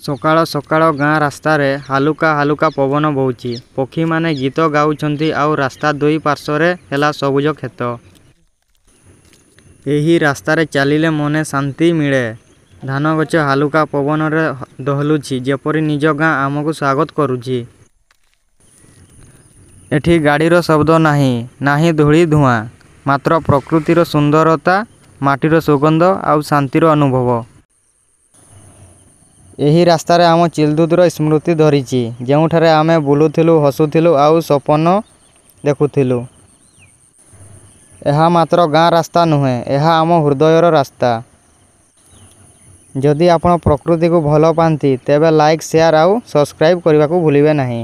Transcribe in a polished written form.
ସକାଳ ସକାଳ ଗାଁ ରାସ୍ତାରେ ହାଲୁକା ହାଲୁକା ପବନ ବହୁଛି। ପକ୍ଷୀମାନେ ଗୀତ ଗାଉଛନ୍ତି ଆଉ ରାସ୍ତା ଦୁଇ ପାର୍ଶ୍ୱରେ ହେଲା ସବୁଜ କ୍ଷେତ। ଏହି ରାସ୍ତାରେ ଚାଲିଲେ ମନେ ଶାନ୍ତି ମିଳେ। ଧାନଗଛ ହାଲୁକା ପବନରେ ଦୋହଲୁଛି ଯେପରି ନିଜ ଗାଁ ଆମକୁ ସ୍ୱାଗତ କରୁଛି। ଏଠି ଗାଡ଼ିର ଶବ୍ଦ ନାହିଁ, ନାହିଁ ଧୂଳି ଧୂଆଁ, ମାତ୍ର ପ୍ରକୃତିର ସୁନ୍ଦରତା, ମାଟିର ସୁଗନ୍ଧ ଆଉ ଶାନ୍ତିର ଅନୁଭବ। ଏହି ରାସ୍ତାରେ ଆମ ଚିଲଦୁର ସ୍ମୃତି ଧରିଛି, ଯେଉଁଠାରେ ଆମେ ବୁଲୁଥିଲୁ, ହସୁଥିଲୁ ଆଉ ସ୍ୱପ୍ନ ଦେଖୁଥିଲୁ। ଏହା ମାତ୍ର ଗାଁ ରାସ୍ତା ନୁହେଁ, ଏହା ଆମ ହୃଦୟର ରାସ୍ତା। ଯଦି ଆପଣ ପ୍ରକୃତିକୁ ଭଲ ପାଆନ୍ତି, ତେବେ ଲାଇକ୍, ସେୟାର ଆଉ ସବସ୍କ୍ରାଇବ୍ କରିବାକୁ ଭୁଲିବେ ନାହିଁ।